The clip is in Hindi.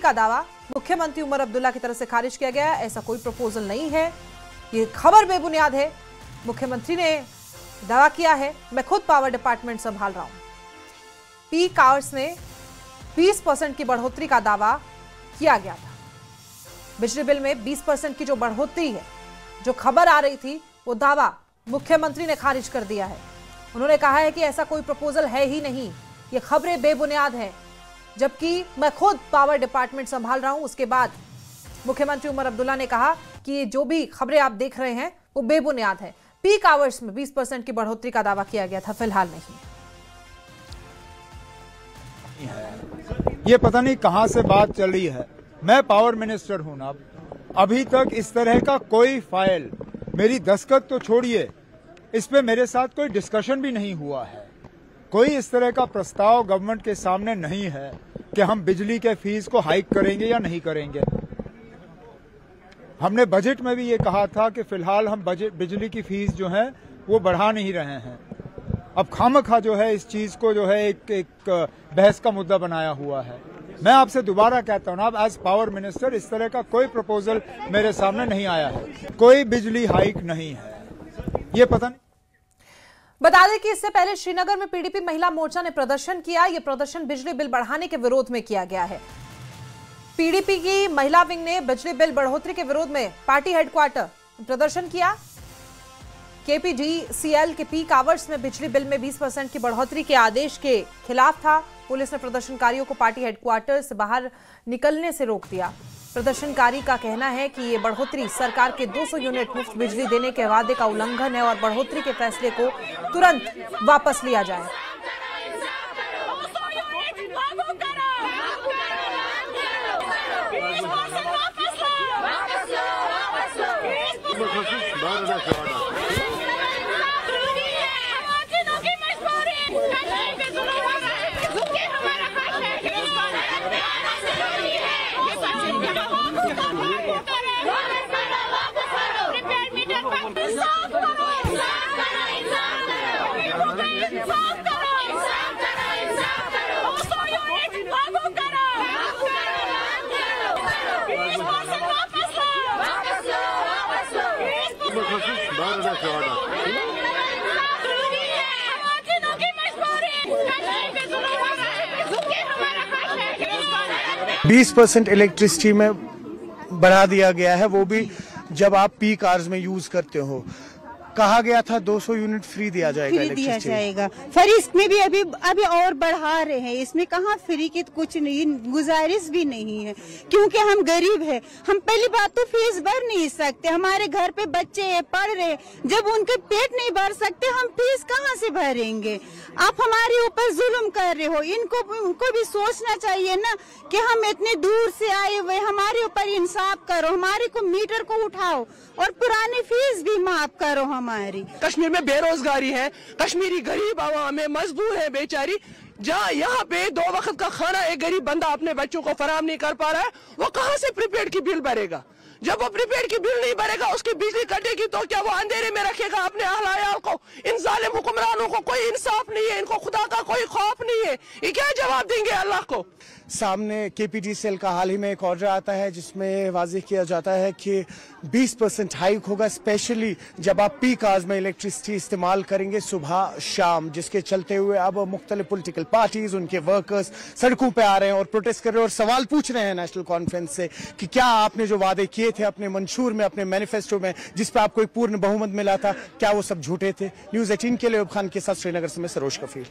का दावा मुख्यमंत्री उमर अब्दुल्ला की तरफ से खारिज किया गया। ऐसा कोई प्रपोजल नहीं है, ये खबर बेबुनियाद है। मुख्यमंत्री ने दावा किया है, मैं खुद पावर डिपार्टमेंट संभाल रहा हूं। पीक आवर्स में 20% की बढ़ोतरी का दावा किया गया था। बिजली बिल में 20% की जो बढ़ोतरी है, जो खबर आ रही थी, वो दावा मुख्यमंत्री ने खारिज कर दिया है। उन्होंने कहा है कि ऐसा कोई प्रपोजल है ही नहीं, ये खबरें बेबुनियाद हैं, जबकि मैं खुद पावर डिपार्टमेंट संभाल रहा हूं। उसके बाद मुख्यमंत्री उमर अब्दुल्ला ने कहा कि जो भी खबरें आप देख रहे हैं वो बेबुनियाद है। पीक आवर्स में 20% की बढ़ोतरी का दावा किया गया था, फिलहाल नहीं। ये पता नहीं कहां से बात चल रही है। मैं पावर मिनिस्टर हूं ना, अभी तक इस तरह का कोई फाइल, मेरी दस्तखत तो छोड़िए, इस पे मेरे साथ कोई डिस्कशन भी नहीं हुआ है। कोई इस तरह का प्रस्ताव गवर्नमेंट के सामने नहीं है कि हम बिजली के फीस को हाइक करेंगे या नहीं करेंगे। हमने बजट में भी ये कहा था कि फिलहाल हम बिजली की फीस जो है वो बढ़ा नहीं रहे हैं। अब खामखा जो है इस चीज को जो है एक बहस का मुद्दा बनाया हुआ है। मैं आपसे दोबारा कहता हूं ना, अब एज पावर मिनिस्टर इस तरह का कोई प्रपोजल मेरे सामने नहीं आया है। कोई बिजली हाइक नहीं है, ये पता नहीं। बता दें कि इससे पहले श्रीनगर में पीडीपी महिला मोर्चा ने प्रदर्शन किया। यह प्रदर्शन बिजली बिल बढ़ाने के विरोध में किया गया है। पीडीपी की महिला विंग ने बिजली बिल बढ़ोतरी के विरोध में पार्टी हेडक्वार्टर प्रदर्शन किया। केपीडीसीएल के पीक आवर्स में बिजली बिल में 20% की बढ़ोतरी के आदेश के खिलाफ था। पुलिस ने प्रदर्शनकारियों को पार्टी हेडक्वार्टर से बाहर निकलने से रोक दिया। प्रदर्शनकारी का कहना है कि ये बढ़ोतरी सरकार के 200 यूनिट मुफ्त बिजली देने के वादे का उल्लंघन है और बढ़ोतरी के फैसले को तुरंत वापस लिया जाए। %20 इलेक्ट्रिसिटी में बढ़ा दिया गया है, वो भी जब आप पीक आवर्स में यूज करते हो। कहा गया था 200 यूनिट फ्री दिया जाएगा। फिर इसमें भी अभी और बढ़ा रहे हैं। इसमें कहाँ फ्री की कुछ नहीं, गुजारिश भी नहीं है, क्योंकि हम गरीब है। हम पहली बात तो फीस भर नहीं सकते। हमारे घर पे बच्चे पढ़ रहे, जब उनके पेट नहीं भर सकते हम फीस कहाँ से भरेंगे। आप हमारे ऊपर जुल्म कर रहे हो। उनको भी सोचना चाहिए ना कि हम इतने दूर से आए हुए, हमारे ऊपर इंसाफ करो, हमारे को मीटर को उठाओ और पुरानी फीस भी माफ करो हमारी। कश्मीर में बेरोजगारी है, कश्मीरी गरीब आवाम है, मजदूर है बेचारी। जहाँ यहाँ पे 2 वक्त का खाना एक गरीब बंदा अपने बच्चों को फराहम नहीं कर पा रहा है, वो कहाँ से प्रीपेड की बिल भरेगा। जब वो प्रीपेड की बिल नहीं भरेगा, उसकी बिजली कटेगी, तो क्या वो अंधेरे में रखेगा अपने अहल को। इन जालिम हुक्मरानों को कोई इंसाफ नहीं है, इनको खुदा का कोई खौफ नहीं है। ये क्या जवाब देंगे अल्लाह को। सामने केपीडीसीएल का हाल ही में एक ऑर्डर आता है जिसमें वाज़ेह किया जाता है कि 20% हाइक होगा, स्पेशली जब आप पीक आवर्स में इलेक्ट्रिसिटी इस्तेमाल करेंगे सुबह शाम, जिसके चलते हुए अब मुख्तलिफ पॉलिटिकल पार्टीज, उनके वर्कर्स सड़कों पे आ रहे हैं और प्रोटेस्ट कर रहे हैं और सवाल पूछ रहे हैं नेशनल कॉन्फ्रेंस से कि क्या आपने जो वादे किए थे अपने मंशूर में, अपने मैनिफेस्टो में, जिस पे आपको एक पूर्ण बहुमत मिला था, क्या वो सब झूठे थे। न्यूज़ 18 के लिए खान के साथ श्रीनगर से मैं सरोज कफील।